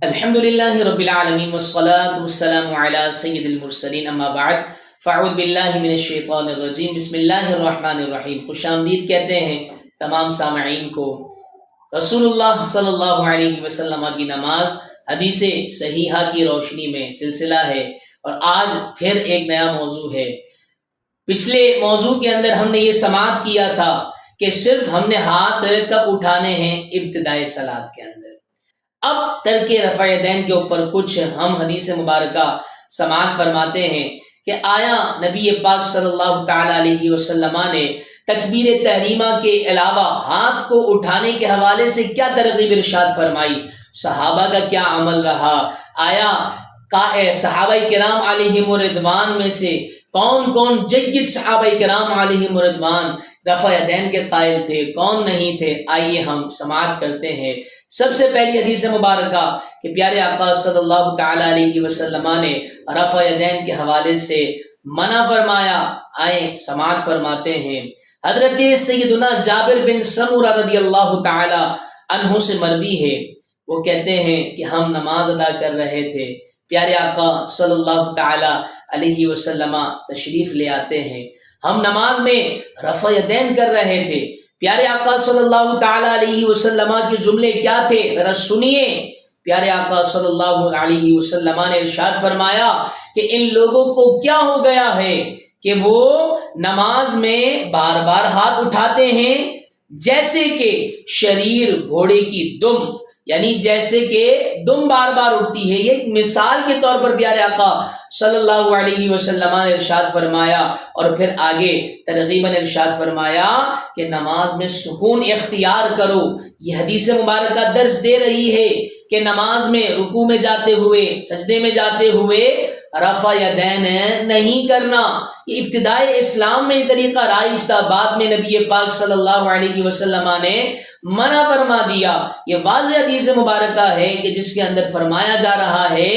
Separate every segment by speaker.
Speaker 1: الحمد لله رب العالمين والصلاة والسلام على سيد المرسلين اما بعد فاعوذ باللہ من الشیطان الرجیم بسم اللہ الرحمن الرحیم۔ خوش آمدید کہتے ہیں تمام سامعین کو۔ رسول اللہ صلی اللہ علیہ وسلم کی نماز حدیث صحیحہ کی روشنی میں سلسلہ ہے، اور آج پھر ایک نیا موضوع ہے۔ پچھلے موضوع کے اندر ہم نے یہ سماعت کیا تھا کہ صرف ہم نے ہاتھ کب اٹھانے ہیں؟ ابتدائے صلاۃ کے اندر۔ اب ترک رفع یدین کے اوپر کچھ ہم حدیث مبارکہ سماعت فرماتے ہیں کہ آیا نبی پاک صلی اللہ تعالی علیہ وسلم نے تکبیر تحریمہ کے علاوہ ہاتھ کو اٹھانے کے حوالے سے کیا ترغیب ارشاد فرمائی؟ صحابہ کا کیا عمل رہا؟ آیا صحابہ کرام علیہم رضوان میں سے کون کون جید صحابہ کرام علیہم رضوان رفع یدین کے قائل تھے، کون نہیں تھے؟ آئیے ہم سماعت کرتے ہیں۔ سب سے پہلی حدیث مبارکہ کہ پیارے آقا صلی اللہ تعالی علیہ وسلم نے رفع یدین کے حوالے سے منع فرمایا، آئیں سماعت فرماتے ہیں۔ حضرت سیدنا جابر بن سمورہ رضی اللہ تعالی عنہ سے مروی ہے، وہ کہتے ہیں کہ ہم نماز ادا کر رہے تھے، پیارے آقا صلی اللہ تعالی علیہ وسلم تشریف لے آتے ہیں، ہم نماز میں رفع یدین کر رہے تھے، پیارے آقا صلی اللہ تعالی علیہ وسلم کے جملے کیا تھے ذرا سنیے۔ پیارے آقا صلی اللہ علیہ وسلم نے ارشاد فرمایا کہ ان لوگوں کو کیا ہو گیا ہے کہ وہ نماز میں بار بار ہاتھ اٹھاتے ہیں جیسے کہ شریر گھوڑے کی دم، یعنی جیسے کہ دم بار بار اٹھتی ہے۔ یہ مثال کے طور پر پیارے آقا صلی اللہ علیہ وسلم نے ارشاد فرمایا، اور پھر آگے ترغیباً ارشاد فرمایا کہ نماز میں سکون اختیار کرو۔ یہ حدیث مبارکہ درس دے رہی ہے کہ نماز میں رکوع میں جاتے ہوئے، سجدے میں جاتے ہوئے رفع یدین نہیں کرنا۔ یہ ابتدائے اسلام میں یہ طریقہ رائج تھا، بعد میں نبی پاک صلی اللہ علیہ وسلم نے منع فرما دیا۔ یہ واضح حدیث مبارکہ ہے کہ جس کے اندر فرمایا جا رہا ہے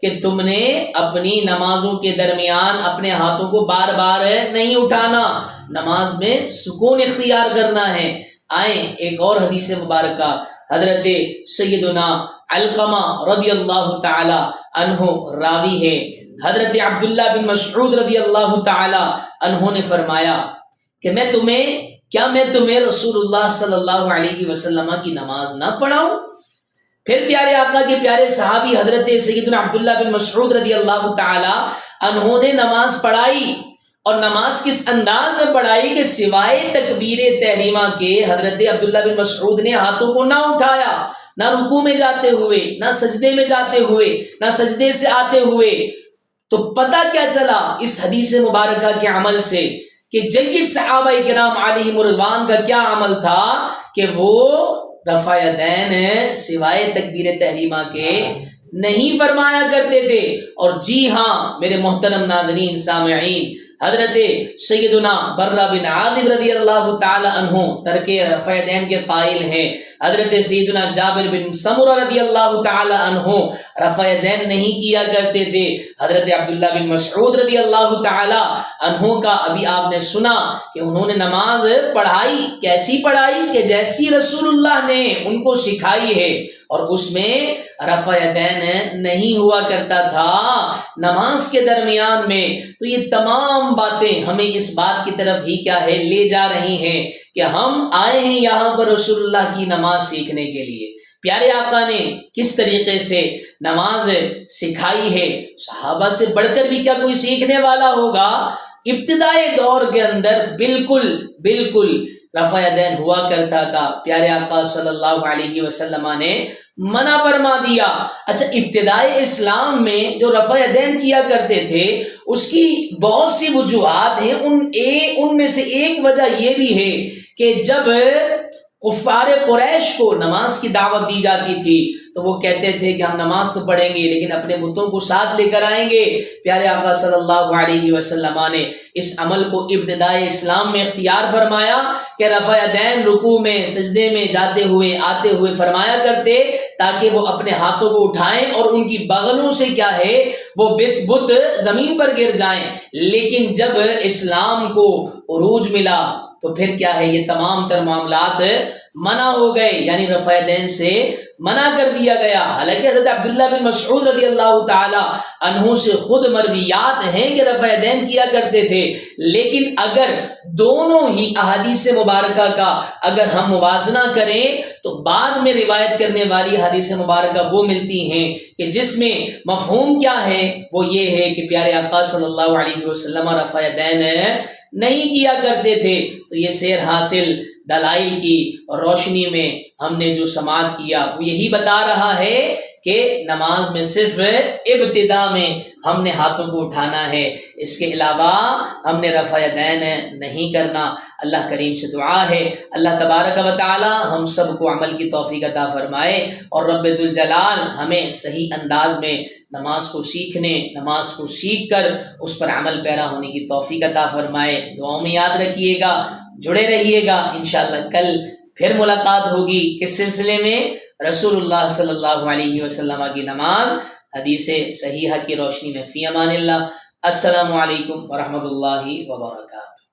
Speaker 1: کہ تم نے اپنی نمازوں کے درمیان اپنے ہاتھوں کو بار بار نہیں اٹھانا، نماز میں سکون اختیار کرنا ہے۔ آئیں ایک اور حدیث مبارکہ حضرت سیدنا علقمہ رضی اللہ تعالی عنہ راوی ہے، حضرت عبداللہ بن مسعود رضی اللہ تعالی عنہ نے فرمایا کہ میں تمہیں رسول اللہ صلی اللہ علیہ وسلم کی نماز نہ پڑھاؤں؟ پھر پیارے آقا کے پیارے صحابی حضرت سیدنا عبداللہ بن مسعود رضی اللہ تعالی عنہ نے نماز پڑھائی، اور نماز کس انداز میں پڑھائی کہ سوائے تکبیر تحریمہ کے حضرت عبداللہ بن مسعود نے ہاتھوں کو نہ اٹھایا، نہ رکوع میں جاتے ہوئے، نہ سجدے میں جاتے ہوئے، نہ سجدے سے آتے ہوئے۔ تو پتہ کیا چلا اس حدیث مبارکہ کے عمل سے کہ جید صحابہ کرام علیہم رضوان کا کیا عمل تھا کہ وہ رفع یدین سوائے تکبیر تحریمہ کے نہیں فرمایا کرتے تھے۔ اور جی ہاں میرے محترم ناظرین سامعین، حضرت سیدنا برہ بن عازب رضی اللہ تعالی عنہ ترک رفع یدین کے قائل ہیں، حضرت سیدنا جابر بن سمورہ رضی اللہ تعالی عنہ رفع یدین نہیں کیا کرتے تھے، حضرت عبداللہ بن مسعود رضی اللہ تعالی عنہ کا ابھی آپ نے سنا کہ انہوں نے نماز پڑھائی، کیسی پڑھائی کہ جیسی رسول اللہ نے ان کو سکھائی ہے، اور اس میں رفع یدین نہیں ہوا کرتا تھا نماز کے درمیان میں۔ تو یہ تمام باتیں ہمیں اس بات کی طرف ہی کیا ہے لے جا رہی ہیں کہ ہم آئے ہیں یہاں پر رسول اللہ کی نماز سیکھنے کے لیے۔ پیارے آقا نے کس طریقے سے نماز سکھائی ہے، صحابہ سے بڑھ کر بھی کیا کوئی سیکھنے والا ہوگا؟ ابتدائی دور کے اندر بالکل رفع یدین ہوا کرتا تھا، پیارے آقا صلی اللہ علیہ وسلم نے منع فرما دیا۔ اچھا، ابتدائی اسلام میں جو رفع یدین کیا کرتے تھے اس کی بہت سی وجوہات ہیں، ان میں سے ایک وجہ یہ بھی ہے کہ جب کفار قریش کو نماز کی دعوت دی جاتی تھی تو وہ کہتے تھے کہ ہم نماز تو پڑھیں گے لیکن اپنے بتوں کو ساتھ لے کر آئیں گے۔ پیارے آقا صلی اللہ علیہ وسلم نے اس عمل کو ابتدائی اسلام میں اختیار فرمایا کہ رفع یدین رکوع میں، سجدے میں جاتے ہوئے آتے ہوئے فرمایا کرتے، تاکہ وہ اپنے ہاتھوں کو اٹھائیں اور ان کی بغلوں سے کیا ہے وہ بت زمین پر گر جائیں۔ لیکن جب اسلام کو عروج ملا تو پھر کیا ہے یہ تمام تر معاملات منع ہو گئے، یعنی رفع یدین سے منع کر دیا گیا۔ حالانکہ حضرت عبداللہ بن مسعود رضی اللہ تعالی عنہ سے خود مرویات ہیں کہ رفع یدین کیا کرتے تھے، لیکن اگر دونوں ہی احادیث مبارکہ کا اگر ہم موازنہ کریں تو بعد میں روایت کرنے والی حدیث مبارکہ وہ ملتی ہیں کہ جس میں مفہوم کیا ہے، وہ یہ ہے کہ پیارے آقا صلی اللہ علیہ وسلم رفع یدین نہیں کیا کرتے تھے۔ تو یہ سیر حاصل دلائل کی روشنی میں ہم نے جو سماعت کیا وہ یہی بتا رہا ہے کہ نماز میں صرف ابتدا میں ہم نے ہاتھوں کو اٹھانا ہے، اس کے علاوہ ہم نے رفع یدین نہیں کرنا۔ اللہ کریم سے دعا ہے اللہ تبارک و تعالی ہم سب کو عمل کی توفیق عطا فرمائے، اور رب ذوالجلال ہمیں صحیح انداز میں نماز کو سیکھنے، نماز کو سیکھ کر اس پر عمل پیرا ہونے کی توفیق عطا فرمائے۔ دعاؤں میں یاد رکھیے گا، جڑے رہیے گا، انشاءاللہ کل پھر ملاقات ہوگی کس سلسلے میں؟ رسول اللہ صلی اللہ علیہ وسلم کی نماز حدیث صحیحہ کی روشنی میں۔ فی امان اللہ، السلام علیکم ورحمۃ اللہ وبرکاتہ۔